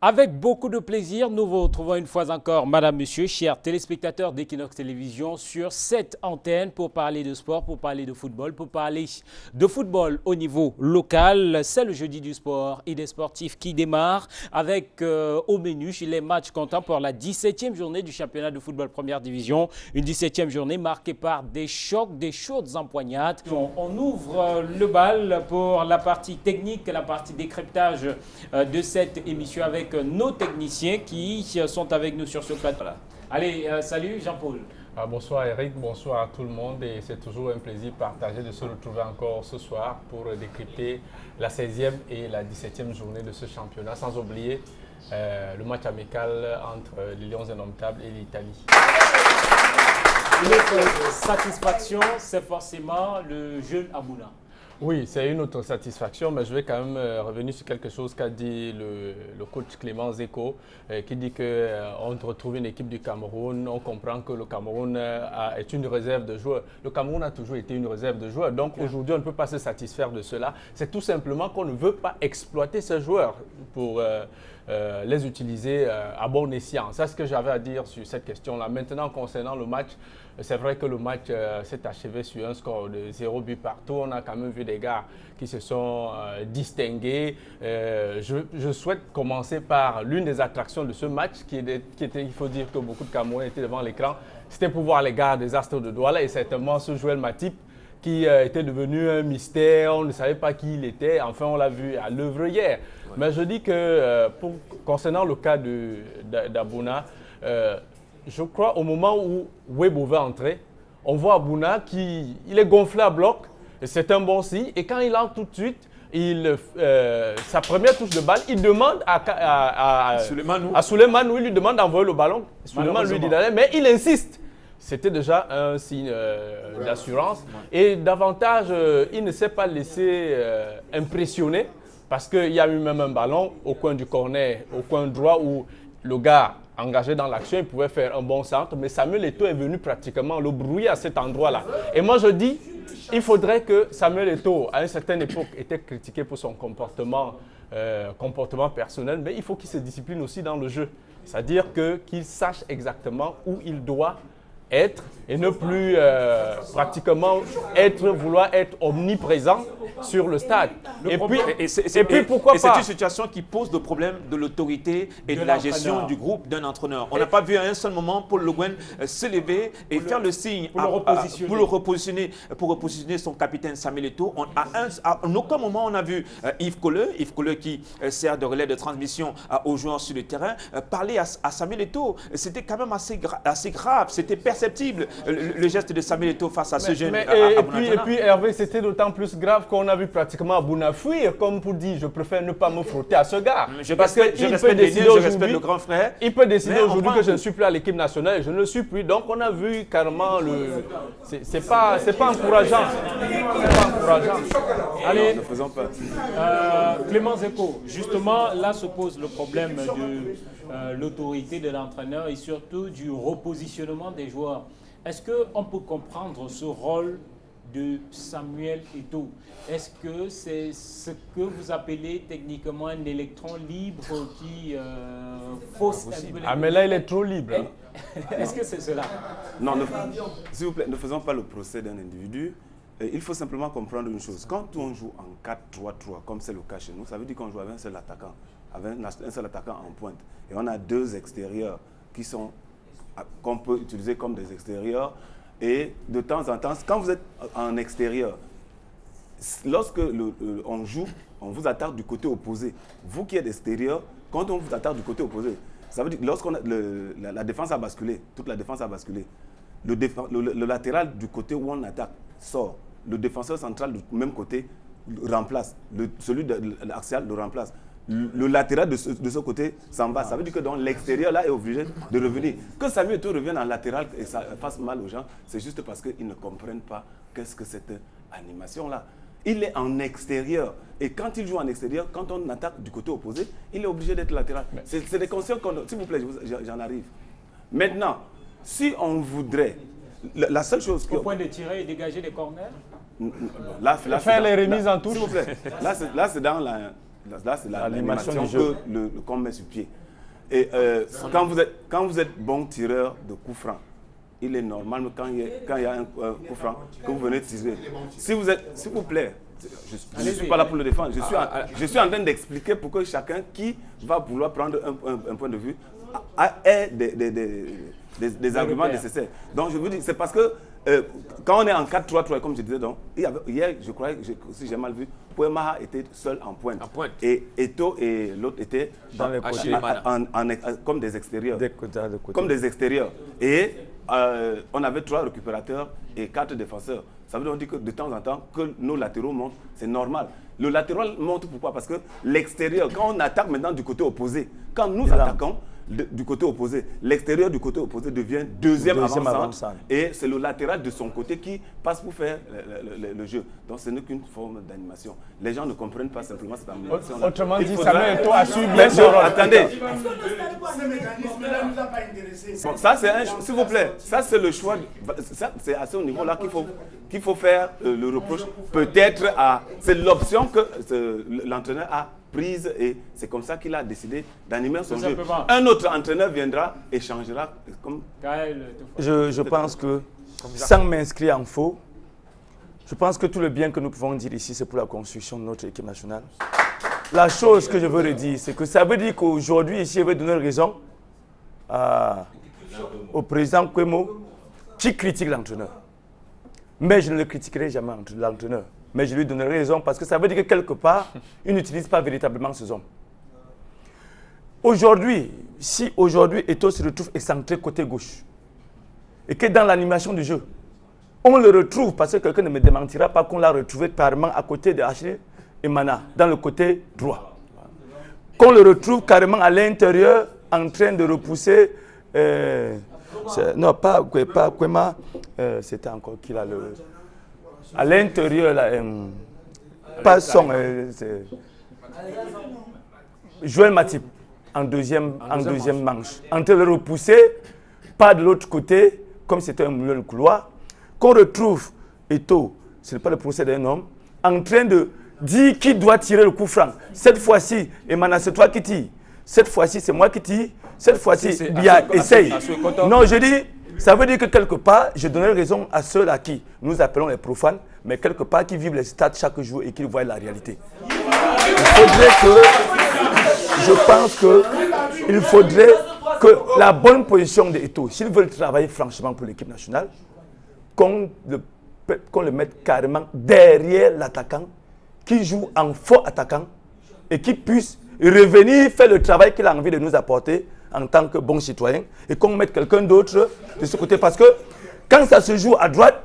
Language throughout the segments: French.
Avec beaucoup de plaisir, nous vous retrouvons une fois encore, Madame, Monsieur, chers téléspectateurs d'Equinox Télévision, sur cette antenne pour parler de sport, pour parler de football, au niveau local. C'est le jeudi du sport et des sportifs qui démarre avec au menu les matchs comptant pour la 17e journée du championnat de football première division. Une 17e journée marquée par des chocs, des chaudes empoignades. On ouvre le bal pour la partie technique, la partie décryptage de cette émission avec nos techniciens qui sont avec nous sur ce plateau. Voilà. Allez, salut Jean-Paul. Bonsoir Eric, bonsoir à tout le monde et c'est toujours un plaisir partagé de se retrouver encore ce soir pour décrypter la 16e et la 17e journée de ce championnat, sans oublier le match amical entre les Lions Indomptables et l'Italie. Une autre satisfaction, c'est forcément le jeune Abouna. Oui, c'est une autre satisfaction, mais je vais quand même revenir sur quelque chose qu'a dit le coach Clément Zeko, qui dit qu'on retrouve une équipe du Cameroun, on comprend que le Cameroun est une réserve de joueurs. Le Cameroun a toujours été une réserve de joueurs, donc aujourd'hui on ne peut pas se satisfaire de cela. C'est tout simplement qu'on ne veut pas exploiter ces joueurs pour les utiliser à bon escient. C'est ce que j'avais à dire sur cette question-là. Maintenant, concernant le match, c'est vrai que le match s'est achevé sur un score de 0 but partout. On a quand même vu des gars qui se sont distingués. Je souhaite commencer par l'une des attractions de ce match qui était, il faut dire que beaucoup de Camerounais étaient devant l'écran. C'était pour voir les gars des Astres de Douala et certainement ce Joël Matip qui était devenu un mystère. On ne savait pas qui il était. Enfin, on l'a vu à l'œuvre hier. Ouais. Mais je dis que concernant le cas d'Abouna, je crois au moment où Webo va entrer, on voit Abouna il est gonflé à bloc, c'est un bon signe. Et quand il entre tout de suite, sa première touche de balle, il demande à Souleymane, il lui demande d'envoyer le ballon. Souleymane lui dit d'aller, mais il insiste. C'était déjà un signe d'assurance. Et davantage, il ne s'est pas laissé impressionner parce qu'il y a eu même un ballon au coin du corner, au coin droit où le gars engagé dans l'action, il pouvait faire un bon centre, mais Samuel Eto'o est venu pratiquement le brouiller à cet endroit-là. Et moi je dis, il faudrait que Samuel Eto'o, à une certaine époque, était critiqué pour son comportement personnel, mais il faut qu'il se discipline aussi dans le jeu. C'est-à-dire qu'il sache exactement où il doit être et ne plus pratiquement vouloir être omniprésent sur le stade. Et puis pourquoi pas. C'est une situation qui pose le problème de l'autorité et de la gestion du groupe d'un entraîneur. On n'a pas vu à un seul moment Paul Le Guen se lever et faire le signe pour repositionner son capitaine Samuel Eto'o. À aucun moment on a vu Yves Colleux qui sert de relais de transmission aux joueurs sur le terrain, parler à Samuel Eto'o. C'était quand même assez grave, c'était perceptible le geste de Samuel Eto'o face à ce jeune. Et puis Hervé, c'était d'autant plus grave qu'on a vu pratiquement Abouna fuir, comme pour dire je préfère ne pas me frotter à ce gars. Je respecte le grand frère. Il peut décider aujourd'hui que je ne suis plus à l'équipe nationale et je ne le suis plus. Donc on a vu carrément c'est pas encourageant. C'est pas encourageant. Allez, ne faisons pas. Clément Zeko, justement là se pose le problème de l'autorité de l'entraîneur et surtout du repositionnement des joueurs. Est-ce qu'on peut comprendre ce rôle de Samuel Eto'o? Est-ce que c'est ce que vous appelez techniquement un électron libre qui fausse un peu les... Ah mais là il est trop libre. Est-ce que c'est cela? Non, s'il vous plaît, ne faisons pas le procès d'un individu. Il faut simplement comprendre une chose. Quand on joue en 4-3-3, comme c'est le cas chez nous, ça veut dire qu'on joue avec un seul attaquant en pointe. Et on a deux extérieurs qu'on peut utiliser comme des extérieurs. Et de temps en temps, quand vous êtes en extérieur, lorsque on joue, on vous attaque du côté opposé. Vous qui êtes extérieur, quand on vous attaque du côté opposé, ça veut dire que lorsqu'on la défense a basculé, toute la défense a basculé, le latéral du côté où on attaque sort, le défenseur central du même côté remplace, celui de l'axial le remplace. Le latéral de ce côté s'en va. Ça veut dire que dans l'extérieur, là, est obligé de revenir. Que Samuel Eto'o revienne en latéral et ça fasse mal aux gens, c'est juste parce qu'ils ne comprennent pas qu'est-ce que cette animation-là. Il est en extérieur. Et quand il joue en extérieur, quand on attaque du côté opposé, il est obligé d'être latéral. C'est des consciences qu'on... S'il vous plaît, j'en arrive. Maintenant, si on voudrait... La seule chose... Au point de tirer et dégager les corners? Faire les remises en touche. S'il vous plaît. Là, c'est dans Là, c'est l'animation qu'on met sur pied. Et quand vous êtes bon tireur de coups francs, il est normal quand il y a un coup franc que vous venez tirer. S'il vous plaît, je ne suis pas là pour le défendre. Je suis en train d'expliquer pour que chacun qui va vouloir prendre un point de vue ait des arguments nécessaires. Donc je vous dis, c'est parce que quand on est en 4-3-3, comme je disais, donc, hier, je croyais, si j'ai mal vu, Pouemaha était seul en pointe. Et Eto'o et l'autre étaient dans les côtés, comme des extérieurs. Comme des extérieurs. Et on avait 3 récupérateurs et 4 défenseurs. Ça veut dire que de temps en temps, que nos latéraux montent, c'est normal. Le latéral monte pourquoi? Parce que l'extérieur, quand on attaque maintenant du côté opposé, quand nous attaquons du côté opposé, l'extérieur du côté opposé devient deuxième avant-centre. Et c'est le latéral de son côté qui passe pour faire le jeu. Donc ce n'est qu'une forme d'animation. Les gens ne comprennent pas simplement cette animation. Autrement dit, Samuel Eto'o a su bien son rôle. Attendez. Bon, ça, s'il vous plaît, ça c'est le choix. C'est à ce niveau-là qu'il faut faire le reproche. Peut-être c'est l'option que l'entraîneur a prise et c'est comme ça qu'il a décidé d'animer son jeu. Un autre entraîneur viendra et changera. Je pense que, sans m'inscrire en faux, je pense que tout le bien que nous pouvons dire ici, c'est pour la construction de notre équipe nationale. La chose que je veux redire, c'est que ça veut dire qu'aujourd'hui, ici, je vais donner raison au président Kwemo qui critique l'entraîneur. Mais je ne le critiquerai jamais l'entraîneur. Mais je lui donnerai raison parce que ça veut dire que quelque part, il n'utilise pas véritablement ces hommes. Aujourd'hui, si aujourd'hui Eto'o se retrouve excentré côté gauche et que dans l'animation du jeu, on le retrouve parce que quelqu'un ne me démentira pas qu'on l'a retrouvé carrément à côté de Achille et Mana, dans le côté droit. Qu'on le retrouve carrément à l'intérieur en train de repousser. Non, pas Kwema, c'était encore qui là le. À l'intérieur, pas son. Joël Matip, en deuxième manche. En train de le repousser, pas de l'autre côté, comme c'était un milieu de couloir. Qu'on retrouve Eto'o, ce n'est pas le procès d'un homme, en train de dire qui doit tirer le coup franc. Cette fois-ci, Emana, c'est toi qui tires. Cette fois-ci, c'est moi qui tire. Cette fois-ci, Bia essaye. Non, je dis. Ça veut dire que quelque part, je donnerai raison à ceux à qui nous appelons les profanes, mais quelque part qui vivent les stades chaque jour et qui voient la réalité. Il faudrait que la bonne position de Eto'o, s'ils veulent travailler franchement pour l'équipe nationale, qu'on le mette carrément derrière l'attaquant, qui joue en faux attaquant et qui puisse revenir faire le travail qu'il a envie de nous apporter en tant que bon citoyen et qu'on mette quelqu'un d'autre de ce côté. Parce que quand ça se joue à droite,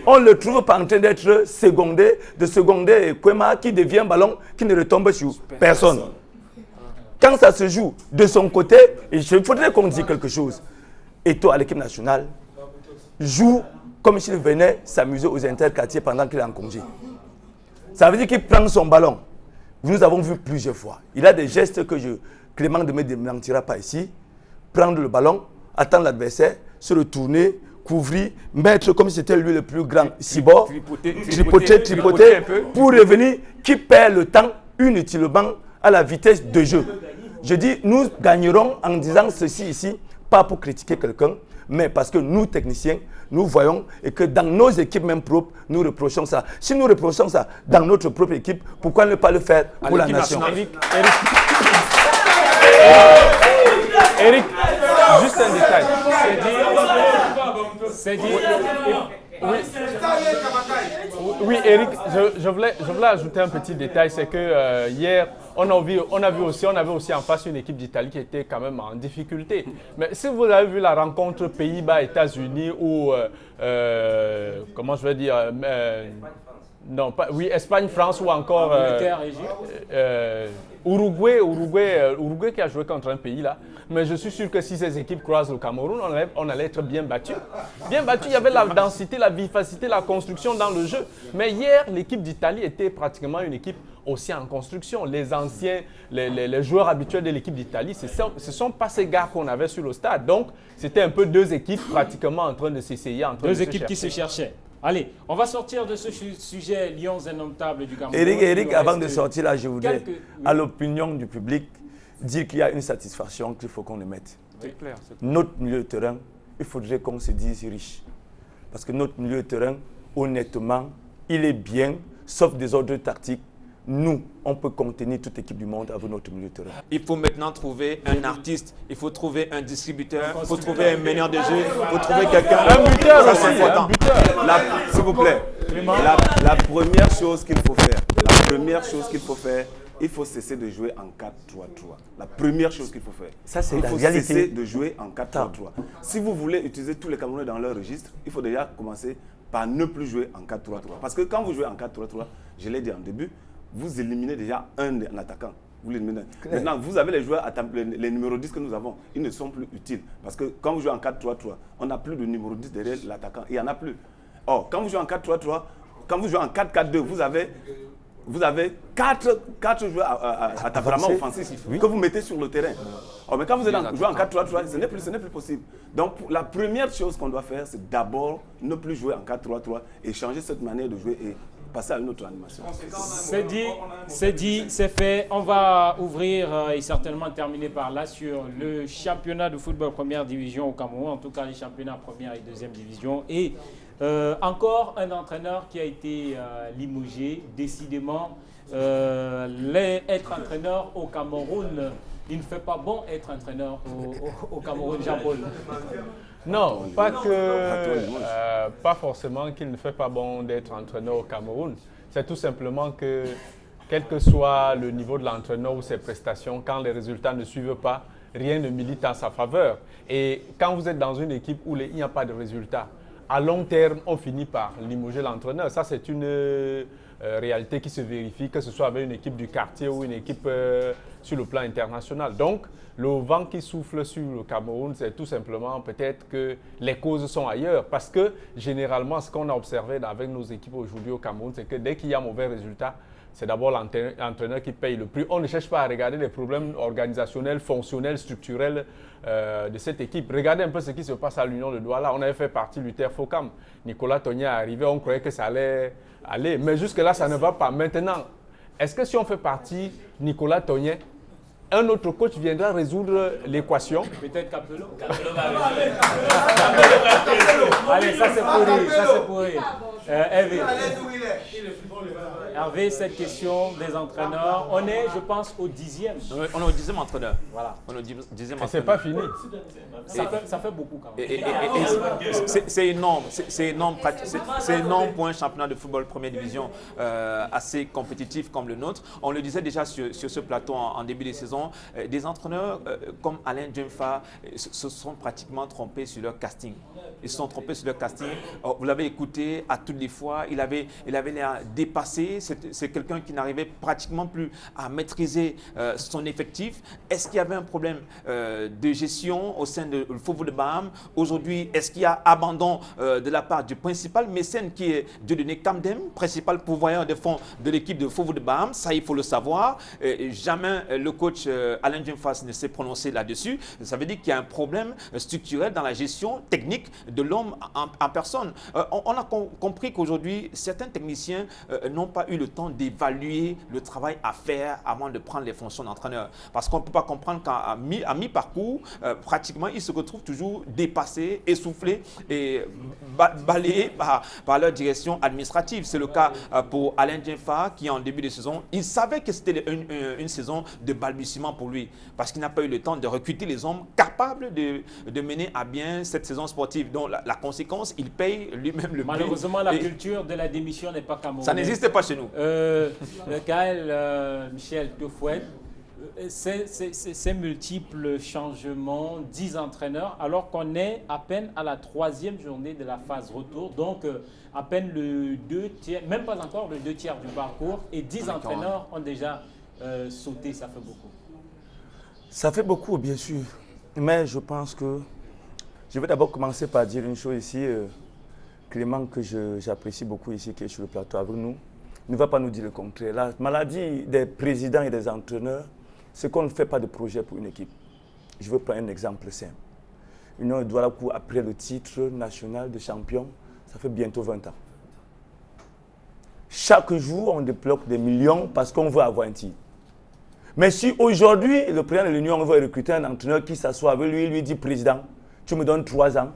on ne le trouve pas en train d'être secondé Kwema qui devient un ballon qui ne retombe sur personne. Quand ça se joue de son côté, il faudrait qu'on dise quelque chose. Eto'o à l'équipe nationale joue comme s'il venait s'amuser aux interquartiers pendant qu'il est en congé. Ça veut dire qu'il prend son ballon. Nous avons vu plusieurs fois. Il a des gestes que Clément ne me démentira pas ici. Prendre le ballon, attendre l'adversaire, se retourner, couvrir, mettre comme si c'était lui le plus grand cibord, tripoter, pour revenir, qui perd le temps inutilement à la vitesse de jeu. Je dis, nous gagnerons en disant ceci ici, pas pour critiquer quelqu'un, mais parce que nous, techniciens, nous voyons et que dans nos équipes même propres, nous reprochons ça. Si nous reprochons ça dans notre propre équipe, pourquoi ne pas le faire pour la nation? Eric, juste un détail. Oui, Eric, je voulais ajouter un petit détail, c'est que hier, on avait aussi en face une équipe d'Italie qui était quand même en difficulté. Mais si vous avez vu la rencontre Pays-Bas-États-Unis ou, comment je vais dire, Espagne-France ou encore Uruguay qui a joué contre un pays là. Mais je suis sûr que si ces équipes croisent le Cameroun, on allait être bien battus. Bien battus, il y avait la densité, la vivacité, la construction dans le jeu. Mais hier, l'équipe d'Italie était pratiquement une équipe aussi en construction. Les anciens, les joueurs habituels de l'équipe d'Italie, ce ne sont pas ces gars qu'on avait sur le stade. Donc, c'était un peu deux équipes pratiquement en train de s'essayer. Deux équipes qui se cherchaient. Allez, on va sortir de ce sujet Lions indomptables du Cameroun. Eric, avant de sortir là, je voudrais, à l'opinion du public, dire qu'il y a une satisfaction qu'il faut qu'on le mette. C'est clair. Notre milieu de terrain, il faudrait qu'on se dise riche. Parce que notre milieu de terrain, honnêtement, il est bien, sauf des ordres tactiques. Nous, on peut contenir toute équipe du monde avec notre milieu de terrain. Il faut maintenant trouver un artiste, il faut trouver un distributeur, il faut trouver un meneur de jeu, il faut trouver quelqu'un. Un buteur aussi, un buteur. S'il vous plaît, la première chose qu'il faut faire, il faut cesser de jouer en 4-3-3. La première chose qu'il faut faire. Ça, c'est il faut cesser de jouer en 4-3-3. Si vous voulez utiliser tous les Camerounais dans leur registre, il faut déjà commencer par ne plus jouer en 4-3-3. Parce que quand vous jouez en 4-3-3, je l'ai dit en début, vous éliminez déjà un attaquant. Vous l'éliminez. Maintenant, vous avez les joueurs, les numéros 10 que nous avons, ils ne sont plus utiles. Parce que quand vous jouez en 4-3-3, on n'a plus de numéro 10 derrière l'attaquant. Il n'y en a plus. Or, quand vous jouez en 4-3-3, quand vous jouez en 4-4-2, vous avez 4 joueurs à vraiment offensifs que vous mettez sur le terrain. Oh, mais quand vous jouez en 4-3-3, ce n'est plus possible. Donc, la première chose qu'on doit faire, c'est d'abord ne plus jouer en 4-3-3 et changer cette manière de jouer et passer à une autre animation. C'est dit, c'est fait. On va ouvrir et certainement terminer par là sur le championnat de football première division au Cameroun, en tout cas les championnats première et deuxième division. Et encore un entraîneur qui a été limogé. Décidément, être entraîneur au Cameroun, il ne fait pas bon être entraîneur au Cameroun, Jean-Paul. Non, pas forcément qu'il ne fait pas bon d'être entraîneur au Cameroun. C'est tout simplement que, quel que soit le niveau de l'entraîneur ou ses prestations, quand les résultats ne suivent pas, rien ne milite en sa faveur. Et quand vous êtes dans une équipe où il n'y a pas de résultats, à long terme, on finit par limoger l'entraîneur. Ça, c'est une réalité qui se vérifie, que ce soit avec une équipe du quartier ou une équipe sur le plan international. Donc, le vent qui souffle sur le Cameroun, c'est tout simplement peut-être que les causes sont ailleurs. Parce que généralement, ce qu'on a observé avec nos équipes aujourd'hui au Cameroun, c'est que dès qu'il y a mauvais résultats, c'est d'abord l'entraîneur qui paye le prix. On ne cherche pas à regarder les problèmes organisationnels, fonctionnels, structurels de cette équipe. Regardez un peu ce qui se passe à l'Union de Douala. On avait fait partie du Terfocam. Nicolas Togné est arrivé, on croyait que ça allait aller. Mais jusque-là, ça ne va pas. Maintenant, est-ce que si on fait partie Nicolas Togné, un autre coach viendra résoudre l'équation? Peut-être Capello. Allez, ça c'est pour rire. Hervé, cette question des entraîneurs, on est, je pense, au 10e. On est au 10e entraîneur. Voilà. On est au 10e entraîneur. C'est pas fini. Ça fait beaucoup quand même. C'est énorme. C'est énorme pour un championnat de football première division assez compétitif comme le nôtre. On le disait déjà sur ce plateau en début de saison. Des entraîneurs comme Alain Djemfa se sont pratiquement trompés sur leur casting. Ils se sont trompés sur leur casting. Vous l'avez écouté à toutes les fois. Il avait l'air dépassé. C'est quelqu'un qui n'arrivait pratiquement plus à maîtriser son effectif. Est-ce qu'il y avait un problème de gestion au sein de Fofo de Baham? Aujourd'hui, est-ce qu'il y a abandon de la part du principal mécène qui est Dieudonné Kamdem, principal pourvoyeur de fonds de l'équipe de Fofo de Baham? Ça, il faut le savoir. Jamais le coach Alain Djemfa ne s'est prononcé là-dessus. Ça veut dire qu'il y a un problème structurel dans la gestion technique de l'homme en personne. On a compris qu'aujourd'hui, certains techniciens n'ont pas eu le temps d'évaluer le travail à faire avant de prendre les fonctions d'entraîneur. Parce qu'on ne peut pas comprendre qu'à mi-parcours, pratiquement, ils se retrouvent toujours dépassés, essoufflés et balayés par leur direction administrative. C'est le cas pour Alain Djemfa qui, en début de saison, il savait que c'était une saison de balbutiement pour lui. Parce qu'il n'a pas eu le temps de recruter les hommes capables de mener à bien cette saison sportive. Donc, la conséquence, il paye lui-même le prix. Malheureusement, la culture de la démission n'est pas camerounaise. Ça n'existe pas chez nous. Gaël, Michel Teufouet, ces multiples changements, 10 entraîneurs, alors qu'on est à peine à la 3e journée de la phase retour, donc à peine le 2 tiers, même pas encore le 2 tiers du parcours, et 10 entraîneurs ont déjà sauté, ça fait beaucoup. Ça fait beaucoup, bien sûr, mais je pense que je vais d'abord commencer par dire une chose ici. Clément, que j'apprécie beaucoup ici, qui est sur le plateau avec nous, ne va pas nous dire le contraire. La maladie des présidents et des entraîneurs, c'est qu'on ne fait pas de projet pour une équipe. Je veux prendre un exemple simple. Union de Douala, après le titre national de champion, ça fait bientôt 20 ans. chaque jour, on débloque des millions parce qu'on veut avoir un titre. Mais si aujourd'hui, le président de l'Union veut recruter un entraîneur qui s'assoit avec lui, il lui dit, président, tu me donnes 3 ans.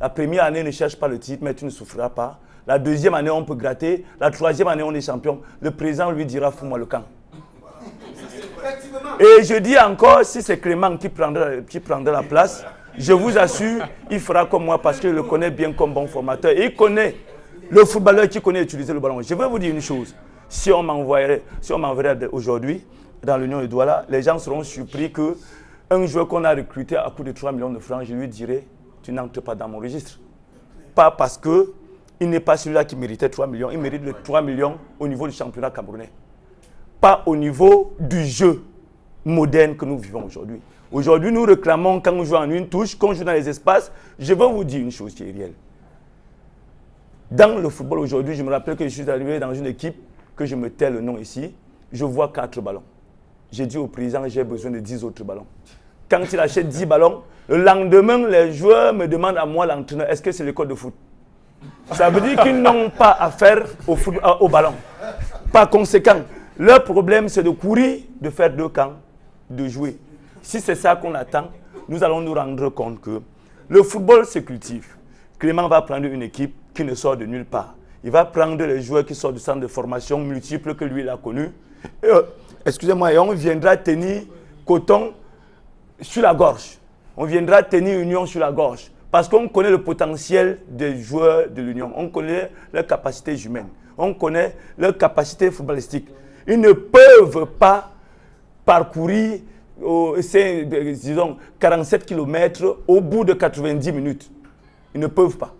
La première année, ne cherche pas le titre, mais tu ne souffriras pas. La deuxième année, on peut gratter. La troisième année, on est champion. Le président lui dira, fous-moi le camp. Et je dis encore, si c'est Clément qui prendra la place, je vous assure, il fera comme moi parce qu'il le connaît bien comme bon formateur. Et il connaît le footballeur qui connaît utiliser le ballon. Je vais vous dire une chose. Si on m'enverrait aujourd'hui dans l'Union de Douala, les gens seront surpris qu'un joueur qu'on a recruté à coût de 3 millions de francs, je lui dirais, tu n'entres pas dans mon registre. Pas parce qu'il n'est pas celui-là qui méritait 3 millions, il mérite les 3 millions au niveau du championnat camerounais. Pas au niveau du jeu moderne que nous vivons aujourd'hui. Aujourd'hui, nous réclamons quand on joue en une touche, quand on joue dans les espaces. Je vais vous dire une chose qui est réelle. Dans le football aujourd'hui, je me rappelle que je suis arrivé dans une équipe, que je me tais le nom ici, je vois 4 ballons. J'ai dit au président, j'ai besoin de 10 autres ballons. Quand il achète 10 ballons, le lendemain, les joueurs me demandent à moi, l'entraîneur, est-ce que c'est l'école de foot? Ça veut dire qu'ils n'ont pas affaire au ballon. Par conséquent, leur problème, c'est de courir, de faire 2 camps, de jouer. Si c'est ça qu'on attend, nous allons nous rendre compte que le football se cultive. Clément va prendre une équipe qui ne sort de nulle part. Il va prendre les joueurs qui sortent du centre de formation multiples que lui, il a connus. Excusez-moi, et on viendra tenir Coton sur la gorge. On viendra tenir Union sur la gorge. Parce qu'on connaît le potentiel des joueurs de l'Union. On connaît leurs capacités humaines. On connaît leurs capacités footballistiques. Ils ne peuvent pas parcourir disons 47 km au bout de 90 minutes. Ils ne peuvent pas.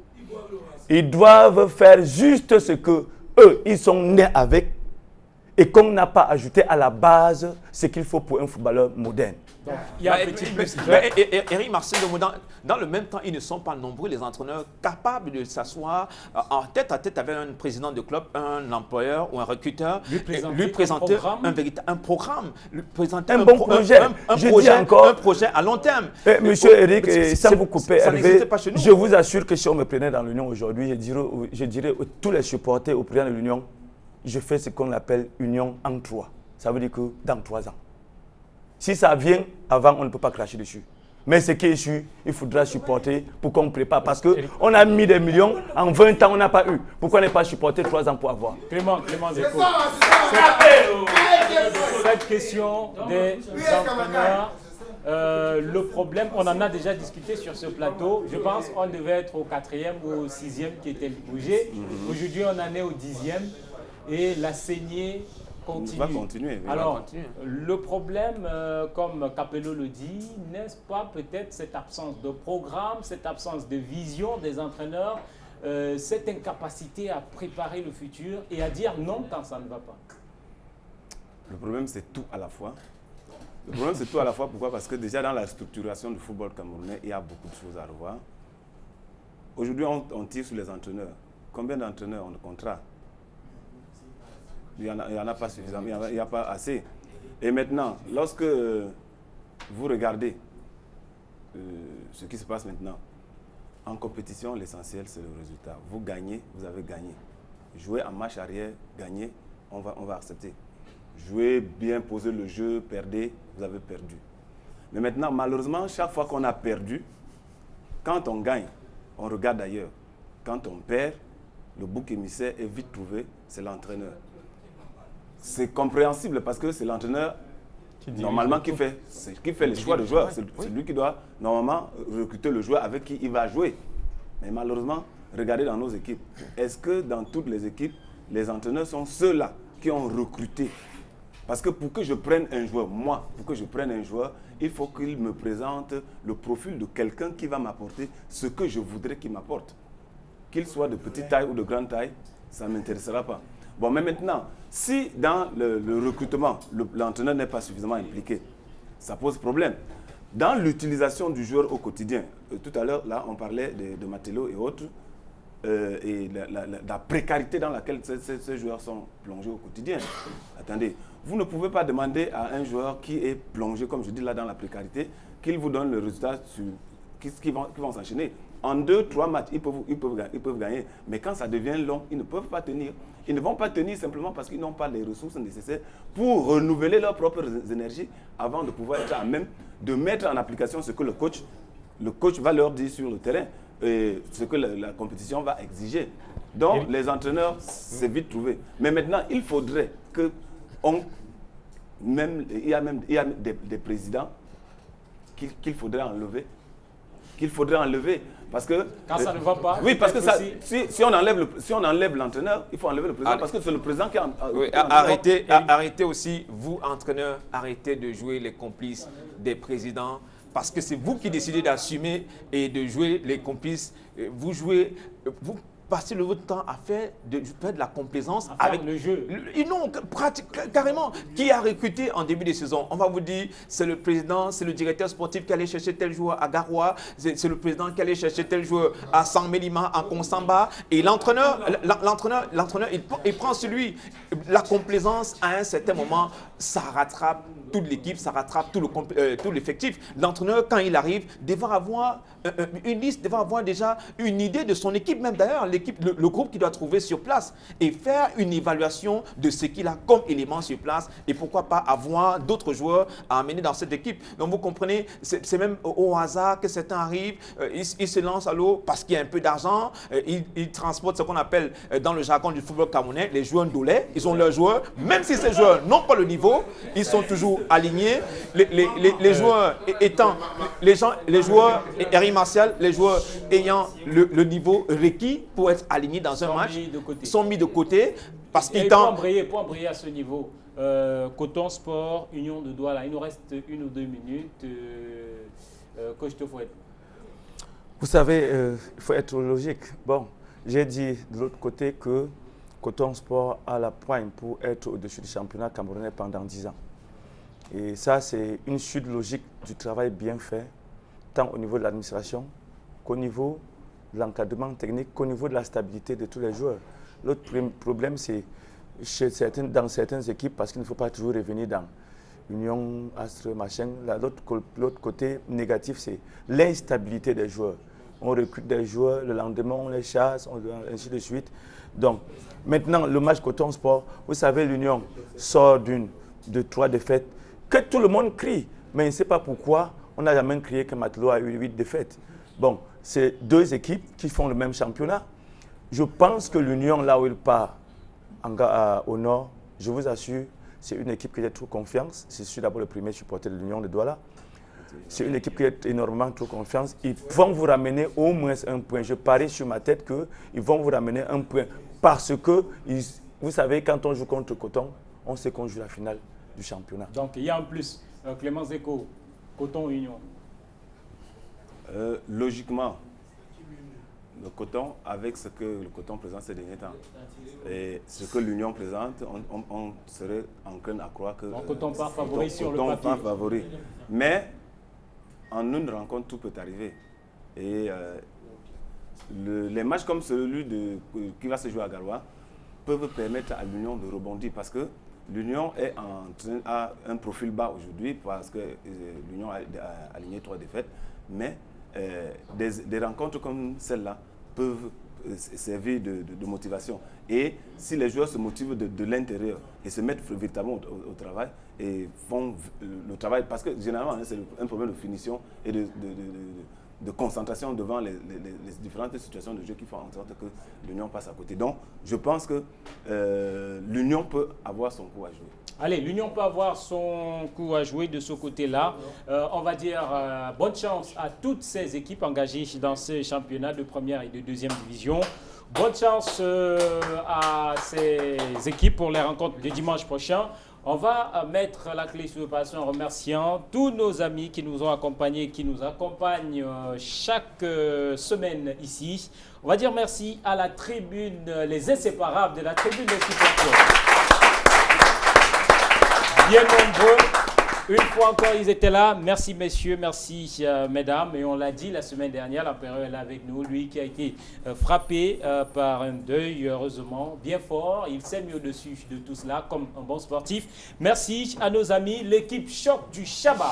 Ils doivent faire juste ce que eux, ils sont nés avec et qu'on n'a pas ajouté à la base ce qu'il faut pour un footballeur moderne. Donc, il y a un petit plus. Eric Marcel, dans le même temps, ils ne sont pas nombreux, les entraîneurs capables de s'asseoir en tête à tête avec un président de club, un employeur ou un recruteur, lui présenter un programme, lui présenter un bon projet. Un projet à long terme. Monsieur Eric, sans vous couper, Hervé, je vous assure que si on me prenait dans l'Union aujourd'hui, je dirais à tous les supporters au président de l'Union, je fais ce qu'on appelle Union en 3. Ça veut dire que dans 3 ans. Si ça vient avant, on ne peut pas cracher dessus. Mais ce qui est sûr, il faudra supporter pour qu'on prépare. Parce qu'on a mis des millions, en 20 ans, on n'a pas eu. Pourquoi ne pas supporter 3 ans pour avoir? Clément Zeko. Cette question des entraîneurs, le problème, on en a déjà discuté sur ce plateau. Je pense qu'on devait être au 4e ou au 6e qui était bougé. Aujourd'hui, on en est au 10e. Et la saignée continue. Va continuer. Alors, le problème, comme Capello le dit, n'est-ce pas peut-être cette absence de programme, cette absence de vision des entraîneurs, cette incapacité à préparer le futur et à dire non quand ça ne va pas? Le problème, c'est tout à la fois. Le problème, c'est tout à la fois. Pourquoi? Parce que déjà dans la structuration du football camerounais, il y a beaucoup de choses à revoir. Aujourd'hui, on tire sur les entraîneurs. Combien d'entraîneurs ont le contrat? Il n'y en a pas suffisamment, il n'y a pas assez. Et maintenant, lorsque vous regardez ce qui se passe maintenant, en compétition, l'essentiel, c'est le résultat. Vous gagnez, vous avez gagné. Jouer en marche arrière, gagner, on va accepter. Jouer bien, poser le jeu, perdre, vous avez perdu. Mais maintenant, malheureusement, chaque fois qu'on a perdu, quand on gagne, on regarde ailleurs. Quand on perd, le bouc émissaire est vite trouvé, c'est l'entraîneur. C'est compréhensible parce que c'est l'entraîneur normalement qui fait les choix de joueurs. C'est lui qui doit normalement recruter le joueur avec qui il va jouer. Mais malheureusement, regardez dans nos équipes. Est-ce que dans toutes les équipes, les entraîneurs sont ceux-là qui ont recruté? Parce que pour que je prenne un joueur, il faut qu'il me présente le profil de quelqu'un qui va m'apporter ce que je voudrais qu'il m'apporte. Qu'il soit de petite taille ou de grande taille, ça ne m'intéressera pas. Bon, mais maintenant, si dans le recrutement, l'entraîneur n'est pas suffisamment impliqué, ça pose problème. Dans l'utilisation du joueur au quotidien, tout à l'heure, là, on parlait de Matello et autres, et la précarité dans laquelle ces joueurs sont plongés au quotidien. Attendez, vous ne pouvez pas demander à un joueur qui est plongé, comme je dis là, dans la précarité, qu'il vous donne le résultat qui vont s'enchaîner. En 2-3 matchs, ils peuvent gagner. Mais quand ça devient long, ils ne peuvent pas tenir. Ils ne vont pas tenir simplement parce qu'ils n'ont pas les ressources nécessaires pour renouveler leurs propres énergies avant de pouvoir être à même de mettre en application ce que le coach va leur dire sur le terrain, et ce que la compétition va exiger. Donc, les entraîneurs, c'est vite trouvé. Mais maintenant, il faudrait que il y a des présidents qu'il faudrait enlever. Parce que quand ça ne va pas. Oui, parce que si on enlève l'entraîneur, il faut enlever le président parce que c'est le président qui a. Oui, arrêtez aussi, vous entraîneurs, arrêtez de jouer les complices des présidents parce que c'est vous qui décidez d'assumer et de jouer les complices. Vous passez votre temps à faire de la complaisance avec le jeu. Non, carrément. Qui a recruté en début de saison? On va vous dire, c'est le président, c'est le directeur sportif qui allait chercher tel joueur à Garoua, c'est le président qui allait chercher tel joueur à San Mélima, en Konsamba. Et l'entraîneur, il prend sur lui. La complaisance, à un certain moment, ça rattrape toute l'équipe, ça rattrape tout l'effectif. L'entraîneur, quand il arrive, devra avoir une liste, devra avoir déjà une idée de son équipe, même d'ailleurs, le groupe qu'il doit trouver sur place et faire une évaluation de ce qu'il a comme élément sur place et pourquoi pas avoir d'autres joueurs à amener dans cette équipe. Donc vous comprenez, c'est même au hasard que certains arrivent, ils se lancent à l'eau parce qu'il y a un peu d'argent, ils transportent ce qu'on appelle dans le jargon du football camerounais les joueurs ndolais, ils ont leurs joueurs, même si ces joueurs n'ont pas le niveau, ils sont toujours alignés, les joueurs étant, les joueurs Harry Martial, les joueurs ayant le niveau requis pour être alignés dans un match, sont mis de côté parce qu'ils tentent. Pour embrayer à ce niveau, Coton Sport, Union de Douala, il nous reste 1 ou 2 minutes. Coach Tofouet. Vous savez, il faut être logique. Bon, j'ai dit de l'autre côté que Coton Sport a la poigne pour être au-dessus du championnat camerounais pendant 10 ans. Et ça, c'est une suite logique du travail bien fait, tant au niveau de l'administration qu'au niveau de l'encadrement technique, qu'au niveau de la stabilité de tous les joueurs. L'autre problème, c'est dans certaines équipes, parce qu'il ne faut pas toujours revenir dans Union, Astre, machin. L'autre côté négatif, c'est l'instabilité des joueurs. On recrute des joueurs, le lendemain, on les chasse, ainsi de suite. Donc, maintenant, le match Coton Sport, vous savez, l'Union sort de 3 défaites, que tout le monde crie. Mais je ne sais pas pourquoi on n'a jamais crié que Matelot a eu 8 défaites. Bon, c'est 2 équipes qui font le même championnat. Je pense que l'Union, là où il part au nord, je vous assure, c'est une équipe qui a trop confiance. Je suis d'abord le premier supporter de l'Union de Douala. C'est une équipe qui a énormément trop confiance. Ils vont vous ramener au moins 1 point. Je parie sur ma tête qu'ils vont vous ramener 1 point. Parce que, vous savez, quand on joue contre Coton, on sait qu'on joue la finale du championnat. Donc, il y a en plus Clément Zeko, Coton Union. Logiquement, le Coton, avec ce que le Coton présente ces derniers temps, et ce que l'Union présente, on serait enclin à croire que Coton part favori sur le papier. Part favori. Mais en une rencontre, tout peut arriver. Et les matchs comme celui qui va se jouer à Garoua peuvent permettre à l'Union de rebondir parce que l'Union a un profil bas aujourd'hui parce que l'Union a aligné 3 défaites. Mais des rencontres comme celle-là peuvent servir de motivation. Et si les joueurs se motivent de l'intérieur et se mettent véritablement au travail et font le travail, parce que généralement c'est un problème de finition et de concentration devant les différentes situations de jeu qui font en sorte que l'Union passe à côté. Donc je pense que l'Union peut avoir son coup à jouer. Allez, l'Union peut avoir son coup à jouer de ce côté-là. On va dire bonne chance à toutes ces équipes engagées dans ce championnat de première et de deuxième division. Bonne chance à ces équipes pour les rencontres de dimanche prochain. On va mettre la clé sur le passé en remerciant tous nos amis qui nous ont accompagnés, qui nous accompagnent chaque semaine ici. On va dire merci à la tribune, les inséparables de la tribune des supporters. Bien nombreux, Une fois encore, ils étaient là. Merci messieurs, merci mesdames. Et on l'a dit la semaine dernière, l'empereur est là avec nous. Lui qui a été frappé par un deuil, heureusement, bien fort. Il s'est mis au-dessus de tout cela comme un bon sportif. Merci à nos amis, l'équipe Choc du Shabbat.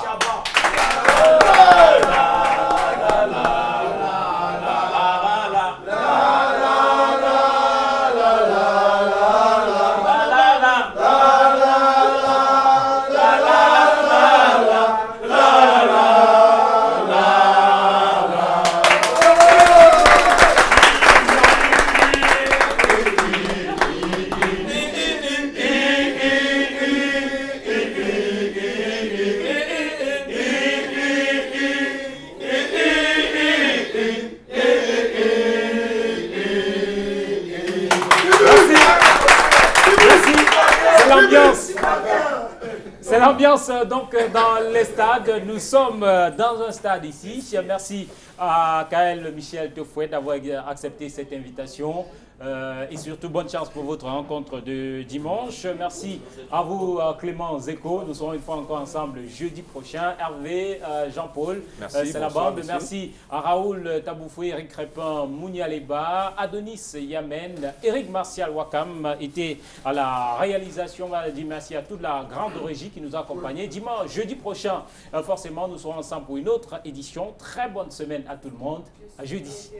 C'est l'ambiance donc dans les stades. Nous sommes dans un stade ici. Merci à Kael Michel Teufouet d'avoir accepté cette invitation. Et surtout, bonne chance pour votre rencontre de dimanche. Merci à vous, Clément Zeko. Nous serons une fois encore ensemble jeudi prochain. Hervé, Jean-Paul, c'est la bande. Merci à Raoul Taboufoué, Eric Crépin, Mounia Leba, Adonis Yamen, Eric Martial Wakam était à la réalisation. Merci à toute la grande régie qui nous a accompagnés. Dimanche, jeudi prochain, forcément, nous serons ensemble pour une autre édition. Très bonne semaine à tout le monde. À jeudi.